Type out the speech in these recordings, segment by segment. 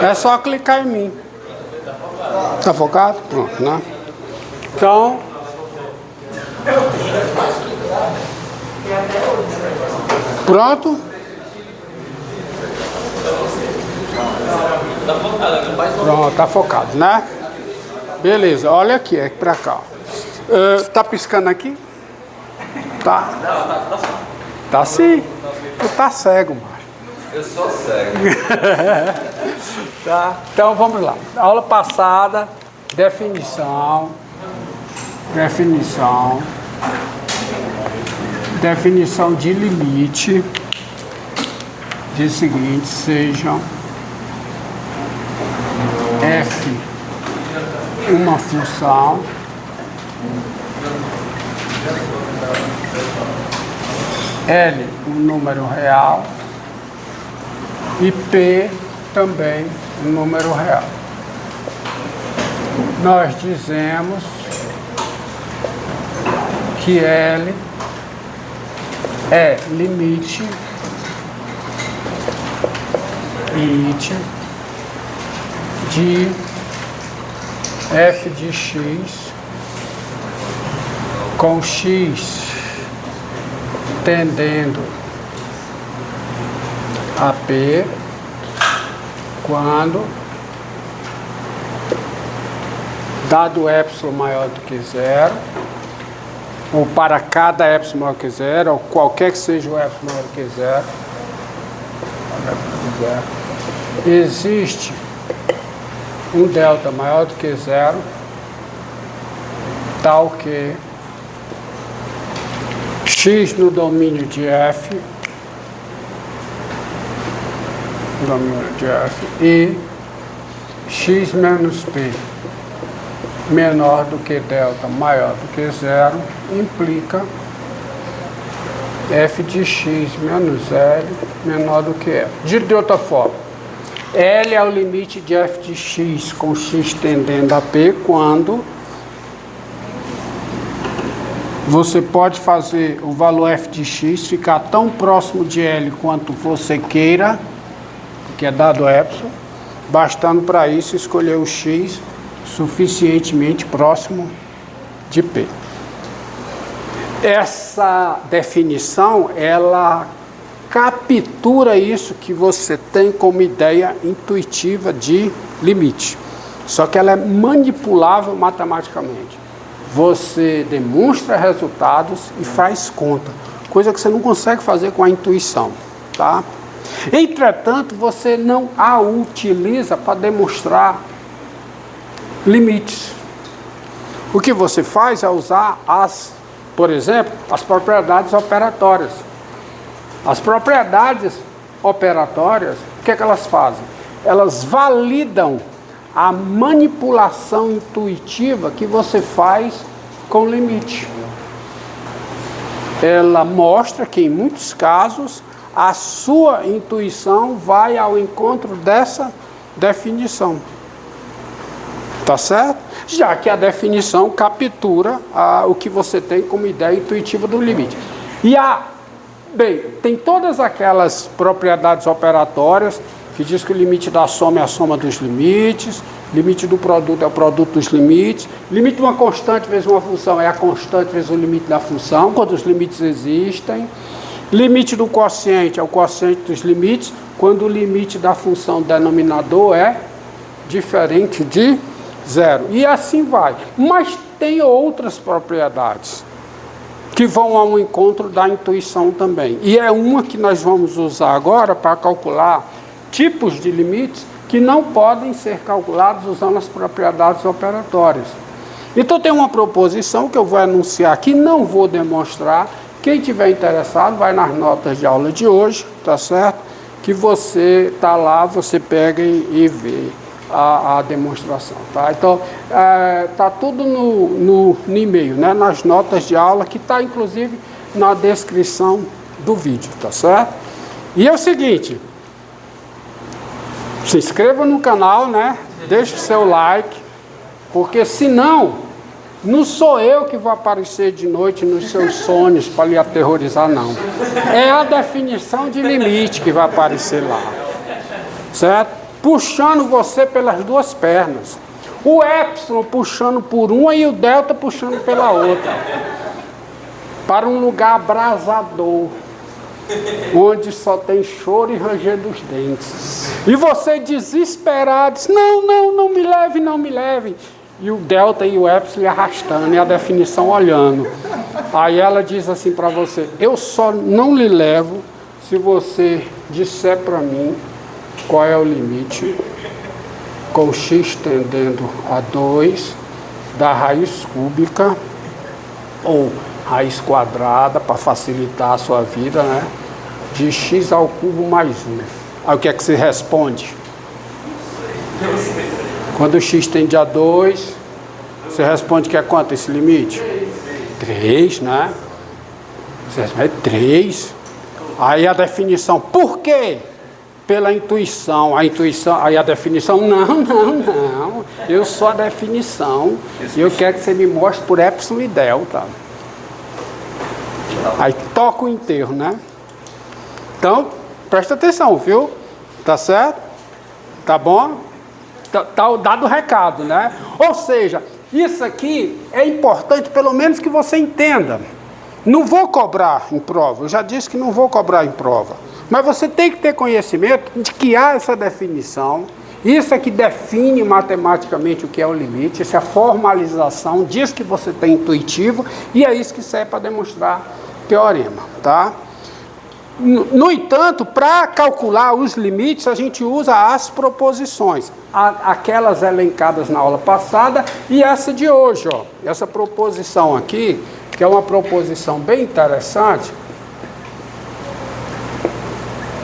É só clicar em mim. Tá focado? Pronto, né? Então, pronto? Pronto, tá focado, né? Beleza, olha aqui, é pra cá. Tá piscando aqui? Tá. Tá sim. Tu tá cego, macho. Eu sou cego. Tá. Então vamos lá. Aula passada, definição de limite. Diz o seguinte, sejam f uma função L um número real e P também um número real. Nós dizemos que L é limite de f de x com x tendendo a P quando dado epsilon maior do que zero, ou para cada epsilon maior que zero, ou qualquer que seja o epsilon maior que zero, existe um delta maior do que zero, tal que x no domínio de f, e x menos p menor do que delta maior do que zero implica f de x menos L menor do que L. De outra forma, L é o limite de f de x com x tendendo a P quando você pode fazer o valor f de x ficar tão próximo de L quanto você queira, que é dado epsilon, bastando para isso escolher o x suficientemente próximo de P. Essa definição, ela captura isso que você tem como ideia intuitiva de limite. Só que ela é manipulável matematicamente. Você demonstra resultados e faz conta, coisa que você não consegue fazer com a intuição, tá? Entretanto, você não a utiliza para demonstrar limites. O que você faz é usar por exemplo, as propriedades operatórias. As propriedades operatórias, o que é que elas fazem? Elas validam a manipulação intuitiva que você faz com o limite. Ela mostra que, em muitos casos, a sua intuição vai ao encontro dessa definição. Tá certo? Já que a definição captura o que você tem como ideia intuitiva do limite. Bem, tem todas aquelas propriedades operatórias que diz que o limite da soma é a soma dos limites, limite do produto é o produto dos limites, limite de uma constante vezes uma função é a constante vezes o limite da função, quando os limites existem. Limite do quociente é o quociente dos limites, quando o limite da função denominador é diferente de zero. E assim vai. Mas tem outras propriedades que vão ao encontro da intuição também. E é uma que nós vamos usar agora para calcular tipos de limites que não podem ser calculados usando as propriedades operatórias. Então tem uma proposição que eu vou anunciar aqui, não vou demonstrar. Quem tiver interessado, vai nas notas de aula de hoje, tá certo? Que você tá lá, você pega e vê a demonstração, tá? Então, tá tudo no e-mail, né? Nas notas de aula, que tá inclusive na descrição do vídeo, tá certo? E é o seguinte, se inscreva no canal, né? Deixe seu like, porque senão Não sou eu que vou aparecer de noite nos seus sonhos para lhe aterrorizar, não. É a definição de limite que vai aparecer lá. Certo? Puxando você pelas duas pernas. O epsilon puxando por uma e o delta puxando pela outra. Para um lugar abrasador. Onde só tem choro e ranger dos dentes. E você desesperado, diz, não me leve, não me leve. E o delta e o epsilon arrastando, e a definição olhando. Aí ela diz assim para você, eu só não lhe levo se você disser para mim qual é o limite, com x tendendo a 2 da raiz cúbica, ou raiz quadrada, para facilitar a sua vida, né? De x ao cubo mais 1. Aí o que é que você responde? Quando o x tende a 2, você responde que é quanto esse limite? 3, né? Você responde 3. Aí a definição, por quê? Pela intuição. Aí a definição, não. Eu sou a definição. E eu quero que você me mostre por epsilon e delta. Aí toca o enterro, né? Então, presta atenção, viu? Tá certo? Tá bom? Tá dado o recado, né? Ou seja, isso aqui é importante, pelo menos que você entenda. Não vou cobrar em prova, eu já disse que não vou cobrar em prova. Mas você tem que ter conhecimento de que há essa definição. Isso é que define matematicamente o que é o limite. Isso é a formalização, diz que você tem intuitivo, e é isso que serve para demonstrar teorema, tá? No entanto, para calcular os limites, a gente usa as proposições, aquelas elencadas na aula passada e essa de hoje, ó. Essa proposição aqui, que é uma proposição bem interessante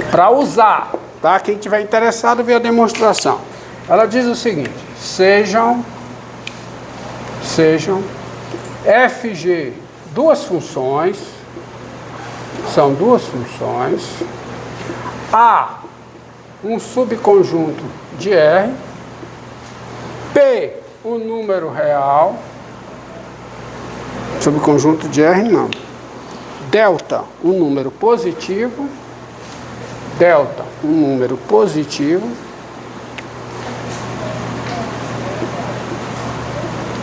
para usar, tá? Quem tiver interessado, vê a demonstração. Ela diz o seguinte: sejam FG duas funções. São duas funções. A, um subconjunto de R. P, um número real. Subconjunto de R, não. Delta, um número positivo. Delta, um número positivo.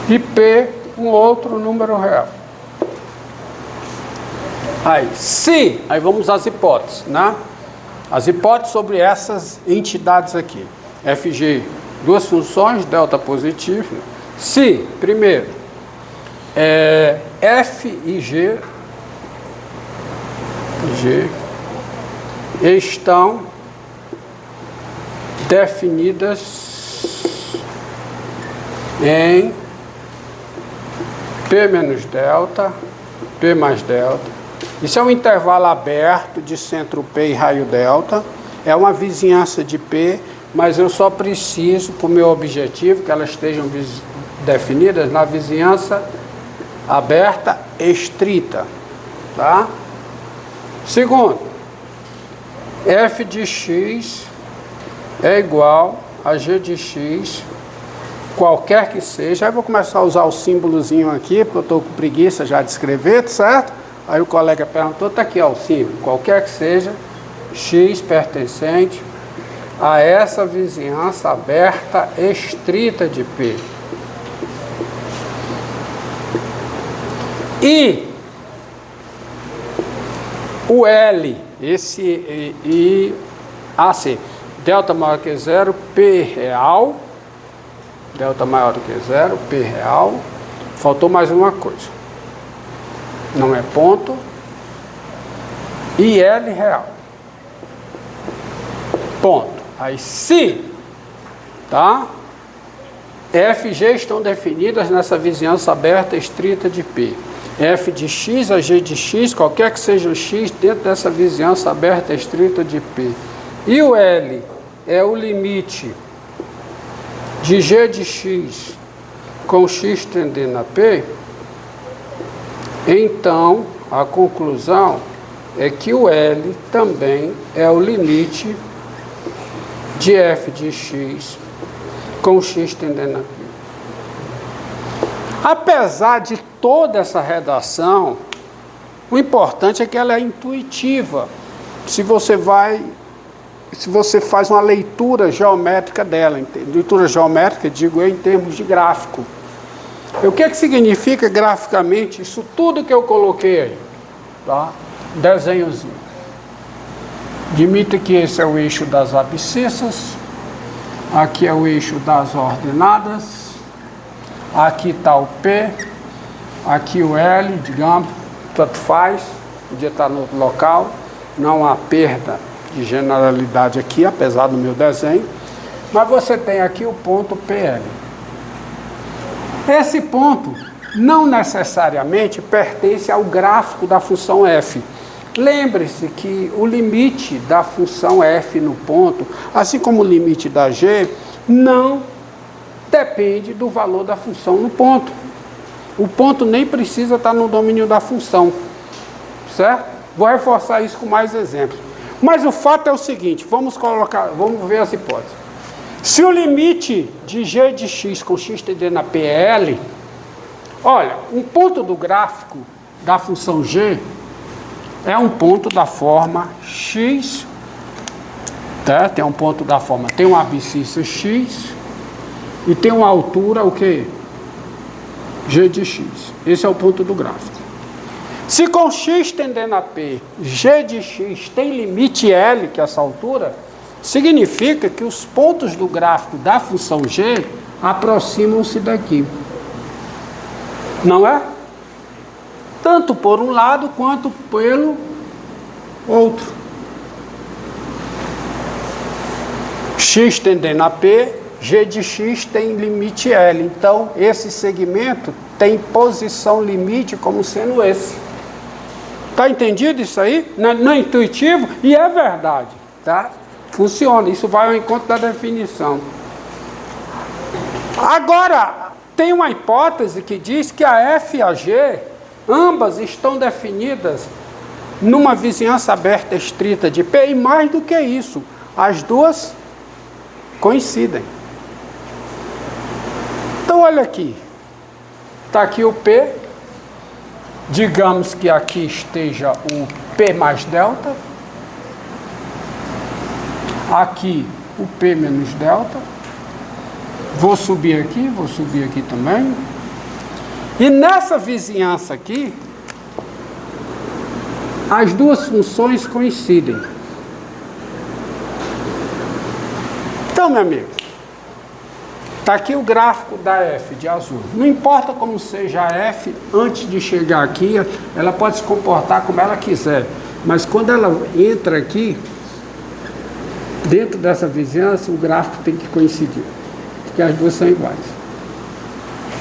E P, um outro número real. Aí vamos às hipóteses, né? As hipóteses sobre essas entidades aqui. FG, duas funções, delta positivo. Se, primeiro, F e G estão definidas em P menos delta, P mais delta. Isso é um intervalo aberto de centro P e raio delta. É uma vizinhança de P, mas eu só preciso, para o meu objetivo, que elas estejam definidas na vizinhança aberta estrita. Tá? Segundo, f de x é igual a g de x, qualquer que seja. Aí vou começar a usar o símbolozinho aqui, porque eu estou com preguiça já de escrever, certo? Aí o colega perguntou, está aqui ó, o símbolo, qualquer que seja, x pertencente a essa vizinhança aberta estrita de P. E o L, esse AC, delta maior que zero, P real, delta maior que zero, P real, faltou mais uma coisa. Não é ponto, e L real. Ponto. Aí se, tá? F e G estão definidas nessa vizinhança aberta estrita de P. F de x a G de x, qualquer que seja o x, dentro dessa vizinhança aberta estrita de P. E o L é o limite de G de x com x tendendo a P. Então, a conclusão é que o L também é o limite de f de x com x tendendo a P. Apesar de toda essa redação, o importante é que ela é intuitiva. Se você faz uma leitura geométrica dela, leitura geométrica, digo eu, em termos de gráfico. O que significa graficamente isso tudo que eu coloquei aí? Tá? Desenhozinho. Admita que esse é o eixo das abscissas, aqui é o eixo das ordenadas, aqui está o P, aqui o L, digamos, tanto faz, podia estar no outro local, não há perda de generalidade aqui, apesar do meu desenho, mas você tem aqui o ponto PL. Esse ponto não necessariamente pertence ao gráfico da função f. Lembre-se que o limite da função f no ponto, assim como o limite da g, não depende do valor da função no ponto. O ponto nem precisa estar no domínio da função, certo? Vou reforçar isso com mais exemplos. Mas o fato é o seguinte, vamos ver as hipóteses. Se o limite de g de x com x tendendo a PL, olha, um ponto do gráfico da função g é um ponto da forma x, tá? Tem um ponto da forma, tem uma abscissa x e tem uma altura, o quê? G de x. Esse é o ponto do gráfico. Se com x tendendo a P, g de x tem limite L, que é essa altura, significa que os pontos do gráfico da função g aproximam-se daqui. Não é? Tanto por um lado quanto pelo outro. X tendendo a P, g de x tem limite L. Então, esse segmento tem posição limite como sendo esse. Está entendido isso aí? Não é intuitivo? E é verdade, tá? Funciona, isso vai ao encontro da definição. Agora, tem uma hipótese que diz que a F e a G, ambas estão definidas numa vizinhança aberta estrita de P, e mais do que isso, as duas coincidem. Então, olha aqui. Está aqui o P. Digamos que aqui esteja o P mais delta. Aqui o P menos delta. Vou subir aqui também. E nessa vizinhança aqui, as duas funções coincidem. Então, meu amigo, está aqui o gráfico da F de azul. Não importa como seja a F, antes de chegar aqui, ela pode se comportar como ela quiser. Mas quando ela entra aqui, dentro dessa vizinhança, o gráfico tem que coincidir. Porque as duas são iguais.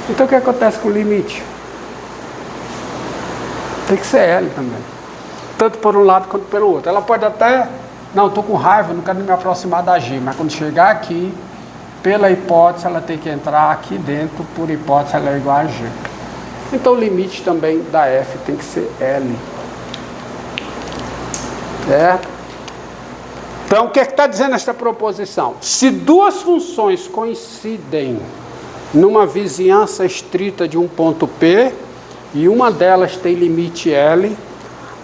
Então o que acontece com o limite? Tem que ser L também. Tanto por um lado quanto pelo outro. Ela pode até... Não, estou com raiva, não quero me aproximar da G. Mas quando chegar aqui, pela hipótese, ela tem que entrar aqui dentro. Por hipótese, ela é igual a G. Então o limite também da F tem que ser L. Certo? Então, o que está dizendo esta proposição? Se duas funções coincidem numa vizinhança estrita de um ponto P, e uma delas tem limite L,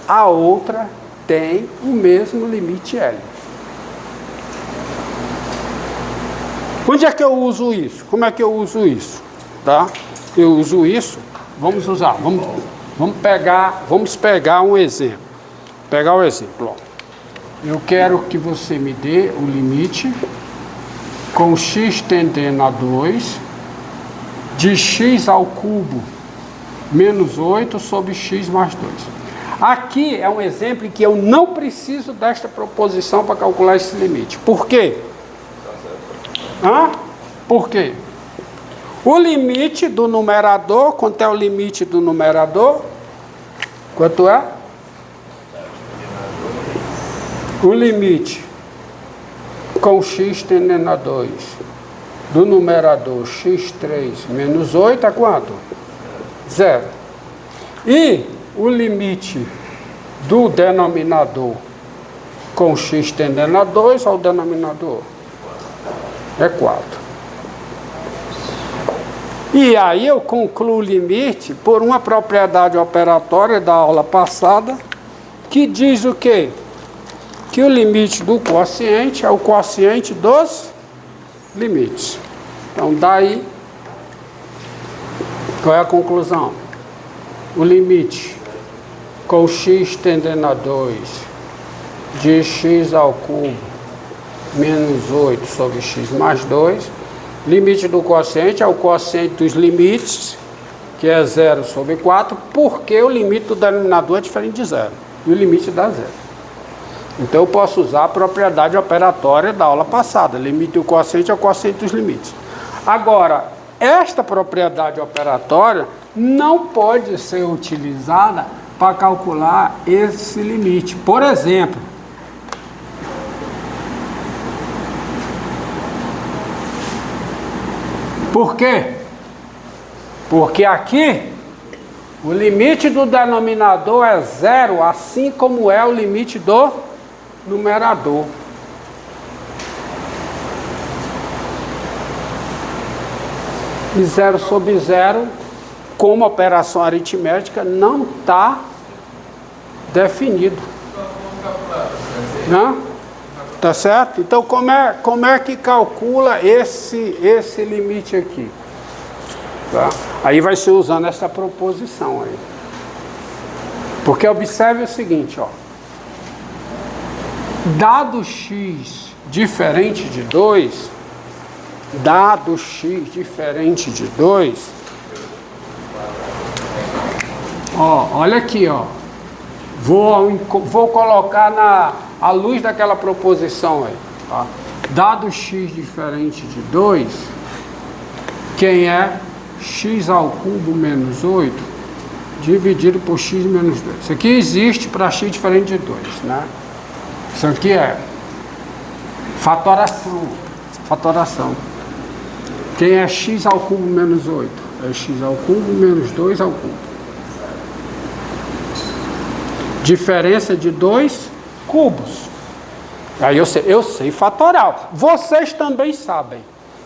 a outra tem o mesmo limite L. Onde é que eu uso isso? Como é que eu uso isso? Tá? Eu uso isso, vamos pegar um exemplo. Pegar o exemplo, ó. Eu quero que você me dê o limite com x tendendo a 2 de x ao cubo menos 8 sobre x mais 2. Aqui é um exemplo em que eu não preciso desta proposição para calcular esse limite. Por quê? Por quê? O limite do numerador, quanto é o limite do numerador? Quanto é? O limite com x tendendo a 2 do numerador x3 menos 8 é quanto? 0. E o limite do denominador com x tendendo a 2 ao denominador é 4. E aí eu concluo o limite por uma propriedade operatória da aula passada, que diz o quê? Que o limite do quociente é o quociente dos limites. Então, daí, qual é a conclusão? O limite com x tendendo a 2 de x ao cubo menos 8 sobre x mais 2, limite do quociente é o quociente dos limites, que é 0 sobre 4, porque o limite do denominador é diferente de 0, e o limite dá 0. Então eu posso usar a propriedade operatória da aula passada, limite do quociente é o quociente dos limites. Agora, esta propriedade operatória não pode ser utilizada para calcular esse limite. Por exemplo, por quê? Porque aqui o limite do denominador é 0, assim como é o limite do numerador. E 0 sobre 0, como operação aritmética, não está definido. Não? Tá certo? Então, como é que calcula esse limite aqui? Tá? Aí vai ser usando essa proposição aí. Porque observe o seguinte, ó. Dado x diferente de 2, dado x diferente de 2, ó, olha aqui, ó. Vou colocar à luz daquela proposição aí, tá? Dado x diferente de 2, quem é x ao cubo menos 8 dividido por x menos 2. Isso aqui existe para x diferente de 2, né? Isso aqui é fatoração. Quem é x ao cubo menos 8? É x ao cubo menos 2 ao cubo. Diferença de 2 cubos. Aí eu sei fatoral. Vocês também sabem.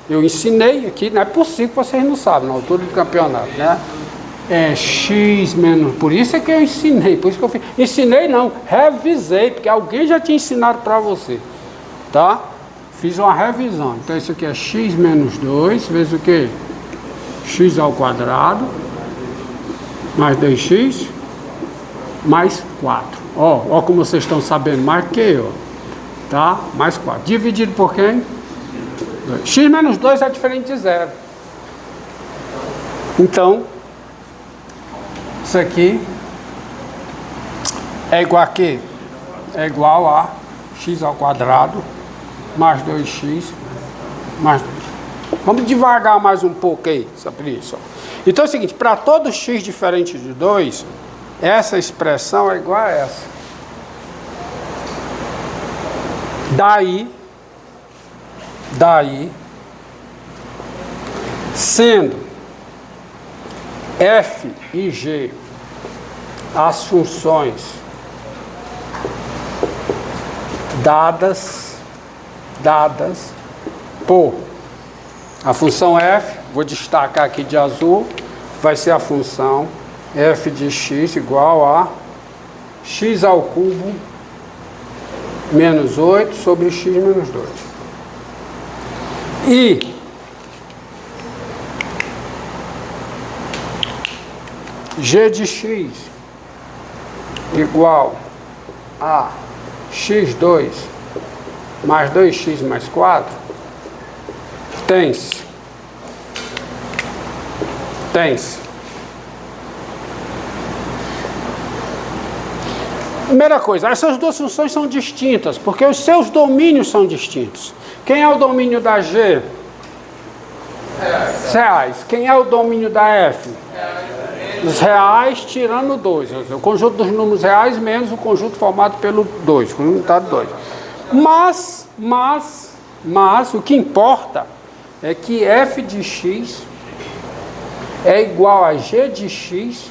Eu ensinei aqui, não é possível que vocês não sabem, na altura do campeonato, né? É x menos... Por isso é que eu ensinei, por isso que eu fiz. Ensinei não, revisei, porque alguém já tinha ensinado para você. Tá? Fiz uma revisão. Então isso aqui é x menos 2, vezes o quê? X ao quadrado, mais 2x, mais 4. Ó como vocês estão sabendo, marquei, ó. Tá? Mais 4. Dividido por quem? 2. X menos 2 é diferente de 0. Então, isso aqui é igual a quê? É igual a x ao quadrado mais 2x mais 2. Vamos devagar mais um pouco aí sobre isso. Então é o seguinte, para todo x diferente de 2, essa expressão é igual a essa. Daí, sendo f e g as funções dadas por a função f, vou destacar aqui de azul, vai ser a função f de x igual a x ao cubo menos 8 sobre x menos 2. E g de x igual a x2 mais 2x mais 4 tem-se primeira coisa, essas duas funções são distintas, porque os seus domínios são distintos. Quem é o domínio da G? Reais. Quem é o domínio da F? Os reais tirando 2. O conjunto dos números reais menos o conjunto formado pelo 2, com unidade 2. Mas o que importa é que f de x é igual a g de x,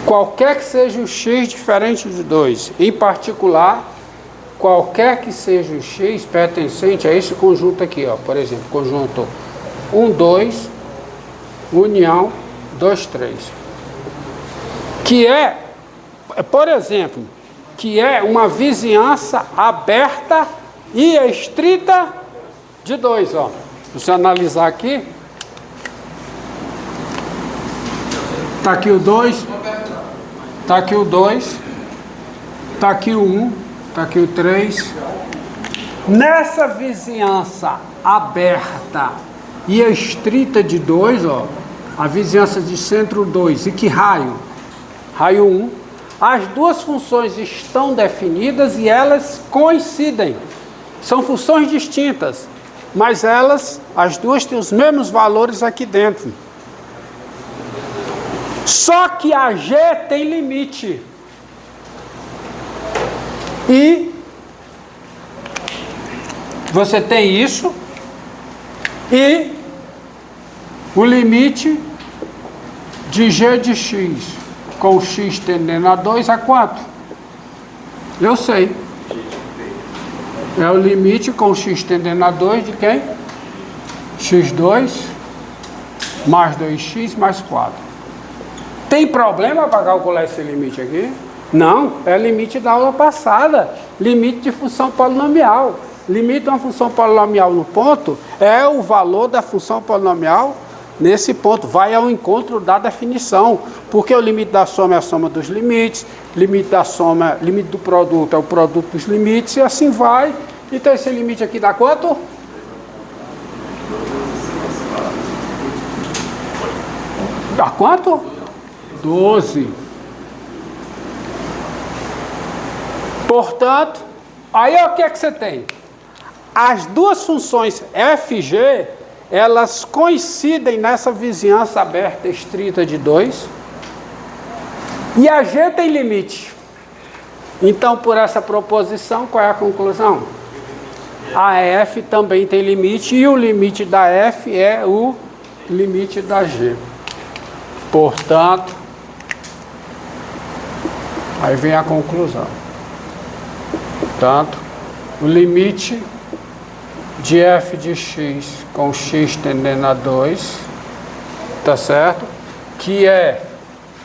qualquer que seja o x diferente de 2. Em particular, qualquer que seja o x pertencente a esse conjunto aqui, ó. Por exemplo, conjunto 1, 2 união 2, 3. Que é, por exemplo, que é uma vizinhança aberta e estrita de 2, ó. Se você analisar aqui, tá aqui o 2, tá aqui o 2, tá aqui o 1, tá aqui o 3. Nessa vizinhança aberta e estrita de 2, ó, a vizinhança de centro 2, e que raio? Raio 1. As duas funções estão definidas e elas coincidem. São funções distintas, mas elas, as duas, têm os mesmos valores aqui dentro. Só que a G tem limite. E você tem isso e o limite de G de X com X tendendo a 2 a 4. Eu sei. É o limite com X tendendo a 2 de quem? X2 mais 2X mais 4. Tem problema para calcular esse limite aqui? Não, é limite da aula passada. Limite de função polinomial. Limite de uma função polinomial no ponto é o valor da função polinomial nesse ponto. Vai ao encontro da definição. Porque o limite da soma é a soma dos limites. Limite da soma, limite do produto é o produto dos limites. E assim vai. Então esse limite aqui dá quanto? Dá quanto? 12. Portanto, aí o que é que você tem? As duas funções f e g, elas coincidem nessa vizinhança aberta estrita de 2. E a g tem limite. Então, por essa proposição, qual é a conclusão? A f também tem limite e o limite da f é o limite da g. Portanto, aí vem a conclusão. Portanto, o limite de f de x com x tendendo a 2, tá certo? Que é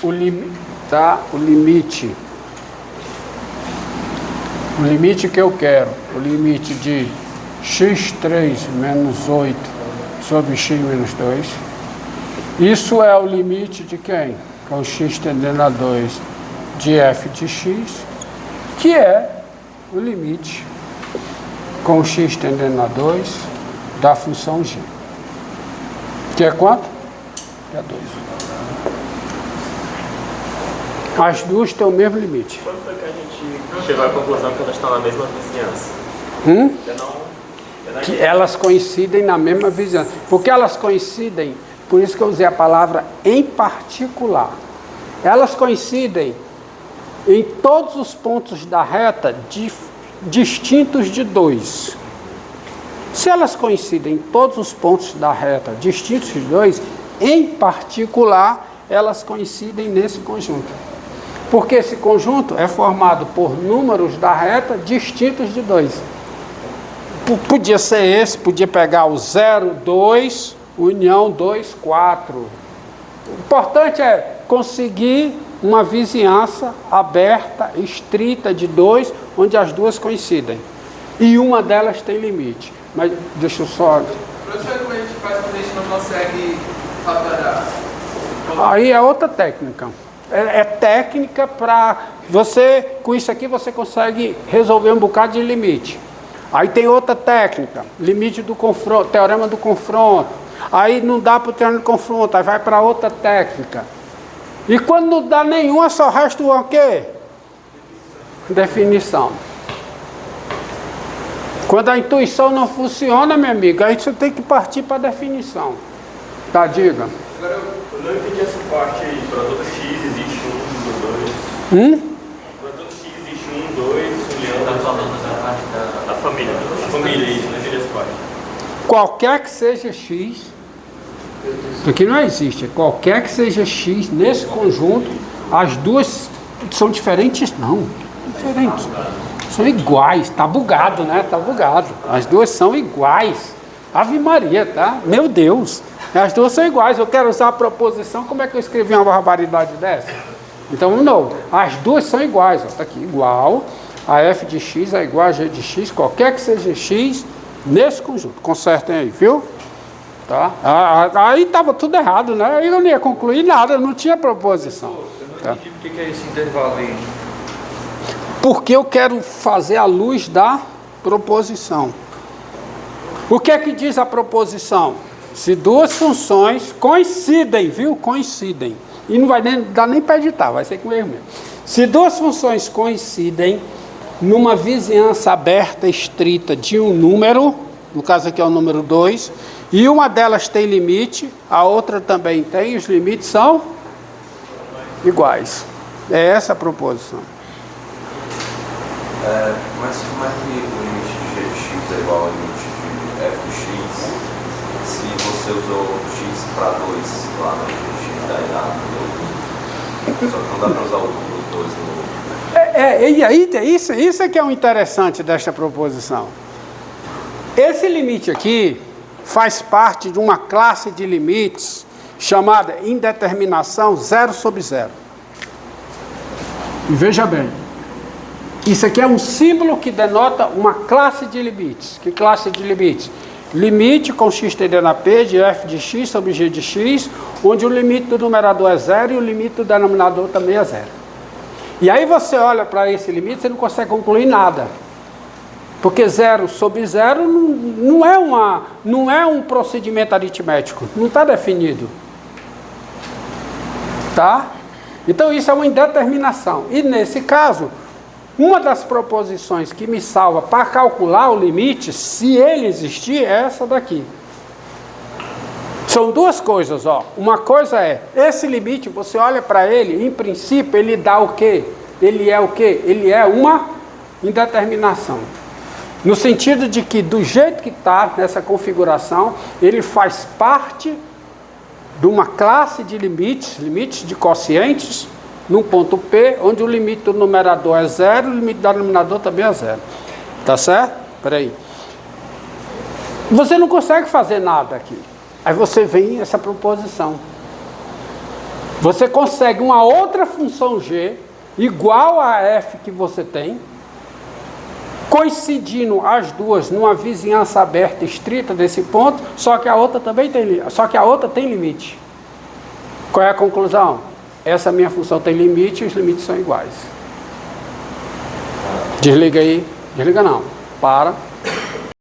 o limite, tá? O limite que eu quero, o limite de x3 menos 8 sobre x menos 2. Isso é o limite de quem? Com x tendendo a 2 de f de x, que é o limite com x tendendo a 2 da função g. Que é quanto? Que é 2. As duas têm o mesmo limite. Quando foi que a gente chegou à conclusão que elas estão na mesma vizinhança? Que elas coincidem na mesma vizinhança. Porque elas coincidem, por isso que eu usei a palavra em particular. Elas coincidem em todos os pontos da reta distintos de 2. Se elas coincidem em todos os pontos da reta distintos de 2, em particular, elas coincidem nesse conjunto. Porque esse conjunto é formado por números da reta distintos de 2. Podia ser esse, podia pegar o 0, 2, união 2, 4. O importante é conseguir uma vizinhança aberta, estrita de 2, onde as duas coincidem. E uma delas tem limite. Mas deixa eu só... Professor, como a gente faz quando a gente não consegue fatorar? Aí é outra técnica. É técnica para você, com isso aqui você consegue resolver um bocado de limite. Aí tem outra técnica, limite do confronto, teorema do confronto. Aí não dá para o teorema do confronto, aí vai para outra técnica. E quando não dá nenhuma, só resta o quê? Definição. Quando a intuição não funciona, meu amigo, aí você tem que partir para a definição. Tá, diga. Agora eu não entendi essa parte aí. Para todo x existe 1, 2. Para todo x existe 1, 2, união. Está falando da parte da família. A família, isso, não entendi essa parte. Qualquer que seja x, isso aqui não existe. Qualquer que seja x nesse conjunto, as duas são diferentes? Não, diferentes. São iguais. Tá bugado, né? Tá bugado. As duas são iguais. Ave Maria, tá? Meu Deus. As duas são iguais. Eu quero usar a proposição, como é que eu escrevi uma barbaridade dessa? Então, não. As duas são iguais. Está aqui, igual. A f de x é igual a g de x, qualquer que seja x, nesse conjunto. Consertem aí, viu? Tá? Aí estava tudo errado, né? Aí eu não ia concluir nada, não tinha proposição. Eu não entendi porque que é esse intervalo aí. Porque eu quero fazer a luz da proposição. O que é que diz a proposição? Se duas funções coincidem, viu? Coincidem. E não vai dar nem para editar, vai ser com erro mesmo. Se duas funções coincidem numa vizinhança aberta estrita de um número, no caso aqui é o número 2, e uma delas tem limite, a outra também tem, os limites são iguais. É essa a proposição. Mas como é que o limite de g de x é igual ao limite de f de x se você usou x para 2 lá no g de x da errado? Só que não dá para usar o número 2 no... E aí, isso é que é o interessante desta proposição. Esse limite aqui faz parte de uma classe de limites chamada indeterminação 0 sobre 0. E veja bem, isso aqui é um símbolo que denota uma classe de limites. Que classe de limites? Limite com x tendendo a p de f de x sobre g de x, onde o limite do numerador é 0 e o limite do denominador também é 0. E aí você olha para esse limite, você não consegue concluir nada. Porque 0 sobre 0 não é um procedimento aritmético, não está definido. Tá? Então isso é uma indeterminação. E nesse caso, uma das proposições que me salva para calcular o limite, se ele existir, é essa daqui. São duas coisas, ó. Uma coisa é, esse limite, você olha para ele, em princípio, ele dá o quê? Ele é o quê? Ele é uma indeterminação. No sentido de que, do jeito que está nessa configuração, ele faz parte de uma classe de limites, limites de quocientes, num ponto P, onde o limite do numerador é 0 e o limite do denominador também é 0. Tá certo? Espera aí. Você não consegue fazer nada aqui. Aí você vem essa proposição. Você consegue uma outra função g igual a f que você tem, coincidindo as duas numa vizinhança aberta estrita desse ponto, só que a outra também tem limite. Qual é a conclusão? Essa minha função tem limite e os limites são iguais. Desliga aí. Desliga não. Para.